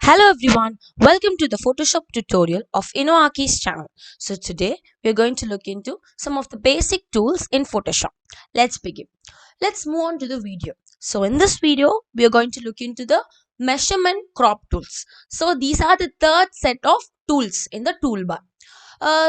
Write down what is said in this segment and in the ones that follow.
Hello everyone, welcome to the Photoshop tutorial of Inoaki's channel. So today we are going to look into some of the basic tools in Photoshop. Let's begin. Let's move on to the video. So in this video we are going to look into the measurement crop tools. So these are the third set of tools in the toolbar.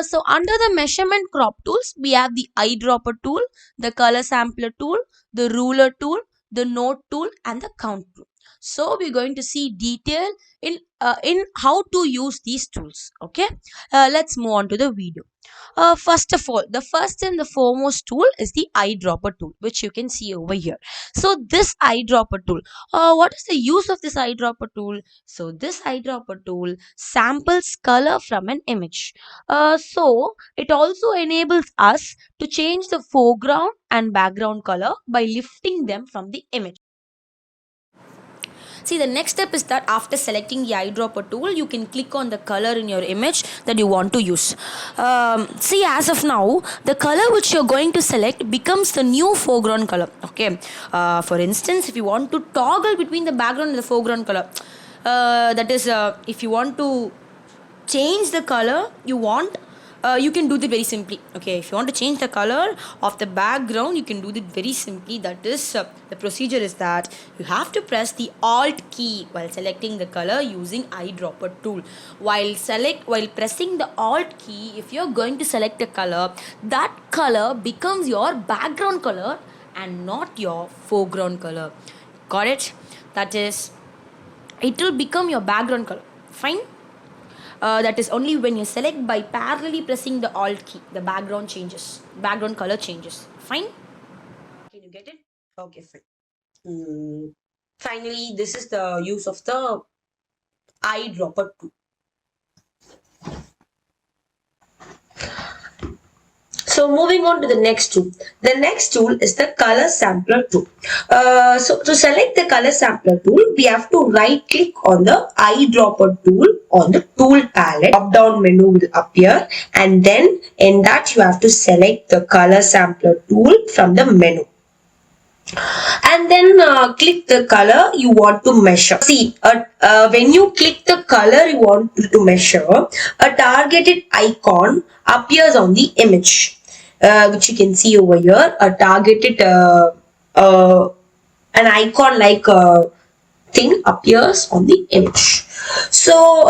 So under the measurement crop tools we have the eyedropper tool, the color sampler tool, the ruler tool, the note tool and the count tool. So we're going to see detail in how to use these tools. Okay, let's move on to the video. First of all, the first and the foremost tool is the eyedropper tool, which you can see over here. So this eyedropper tool, what is the use of this eyedropper tool? So this eyedropper tool samples color from an image. So it also enables us to change the foreground and background color by lifting them from the image. See, the next step is that after selecting the eyedropper tool, you can click on the color in your image that you want to use. See, as of now, the color which you're going to select becomes the new foreground color. Okay. For instance, if you want to toggle between the background and the foreground color, that is, if you want to change the color you want, you can do it very simply. Okay, if you want to change the color of the background, you can do it very simply. That is, the procedure is that you have to press the Alt key while selecting the color using eyedropper tool. While pressing the Alt key, if you're going to select a color, that color becomes your background color and not your foreground color. Got it? That is, it will become your background color. Fine. That is only when you select by parallelly pressing the Alt key, the background color changes. Fine? Can you get it? Okay, fine. Finally, this is the use of the eyedropper tool. So moving on to the next tool. The next tool is the color sampler tool. So to select the color sampler tool, we have to right click on the eyedropper tool on the tool palette. Drop down menu will appear and then in that you have to select the color sampler tool from the menu. And then click the color you want to measure. See, when you click the color you want to measure, a targeted icon appears on the image. Which you can see over here, a targeted an icon like thing appears on the image. So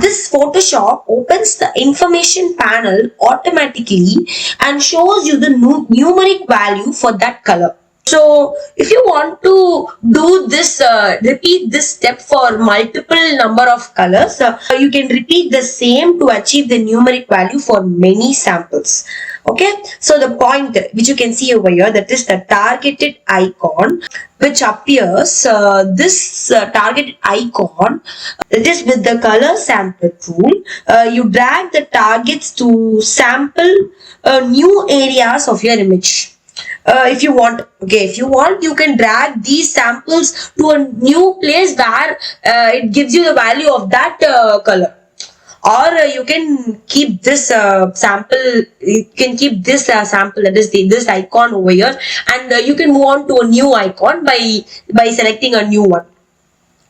this Photoshop opens the information panel automatically and shows you the numeric value for that color. So if you want to do this, repeat this step for multiple number of colors, you can repeat the same to achieve the numeric value for many samples. Okay, so the point which you can see over here, that is the targeted icon which appears, this targeted icon, it is with the color sampler tool. You drag the targets to sample new areas of your image. If you want, you can drag these samples to a new place where it gives you the value of that color. Or you can keep this sample, that is this icon over here, and you can move on to a new icon by selecting a new one,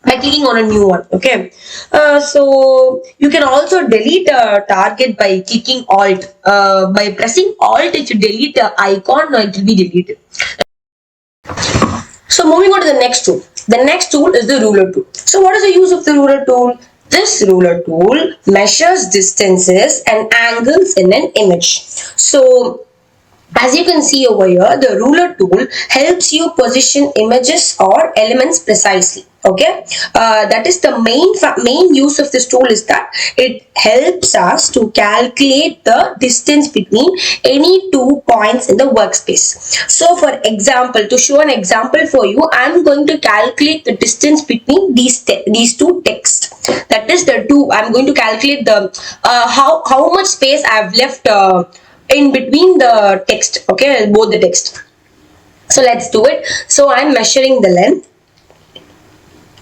by clicking on a new one. Okay, so you can also delete a target by clicking Alt. By pressing Alt, if you delete the icon, it will be deleted. So moving on to the next tool. The next tool is the ruler tool. So what is the use of the ruler tool? This ruler tool measures distances and angles in an image. So as you can see over here, the ruler tool helps you position images or elements precisely. Okay, that is the main use of this tool, is that it helps us to calculate the distance between any 2 points in the workspace. So for example, to show an example for you, I am going to calculate the distance between these two texts. That is the two. I am going to calculate the how much space I have left in between the text. Okay, both the text. So let's do it. So I'm measuring the length.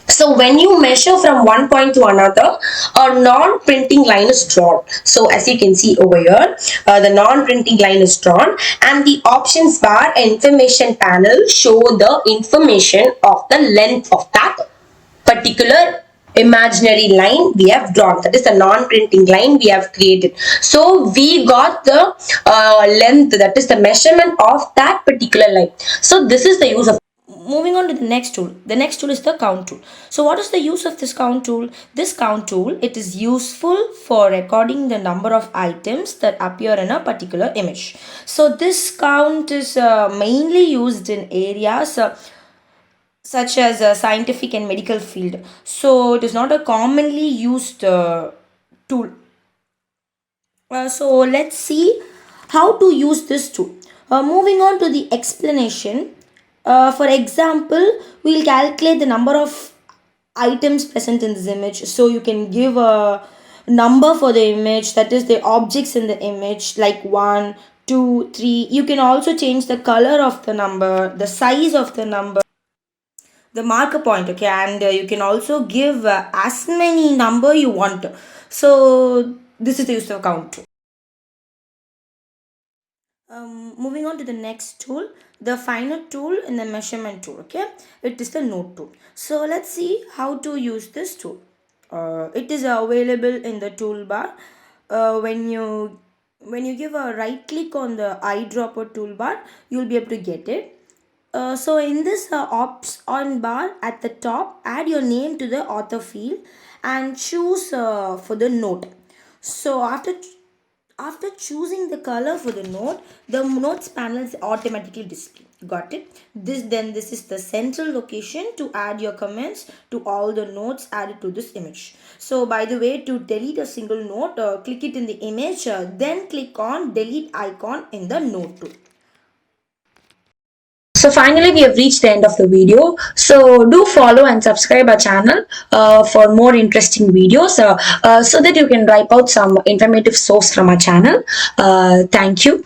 So when you measure from one point to another, a non-printing line is drawn. So as you can see over here, the non-printing line is drawn, and the options bar and information panel show the information of the length of that particular imaginary line we have drawn, that is the non-printing line we have created. So we got the length, that is the measurement of that particular line. So this is the use of. Moving on to the next tool. The next tool is the count tool. So what is the use of this count tool? This count tool, it is useful for recording the number of items that appear in a particular image. So this count is mainly used in areas such as a scientific and medical field. So it is not a commonly used tool. So let's see how to use this tool. Moving on to the explanation. For example, we'll calculate the number of items present in this image. So you can give a number for the image, that is the objects in the image, like 1, 2, 3. You can also change the color of the number, the size of the number, the marker point, okay, and you can also give as many number you want. So this is the use of count tool. Moving on to the next tool, the finer tool and the measurement tool, okay, it is the note tool. So let's see how to use this tool. It is available in the toolbar. When you give a right click on the eyedropper toolbar, you'll be able to get it. So in this ops on bar at the top, add your name to the author field and choose for the note. So after choosing the color for the note, the notes panel is automatically displayed. Got it? This is the central location to add your comments to all the notes added to this image. So by the way, to delete a single note, click it in the image, then click on delete icon in the note tool. So finally, we have reached the end of the video. So do follow and subscribe our channel for more interesting videos so that you can wipe out some informative source from our channel. Thank you.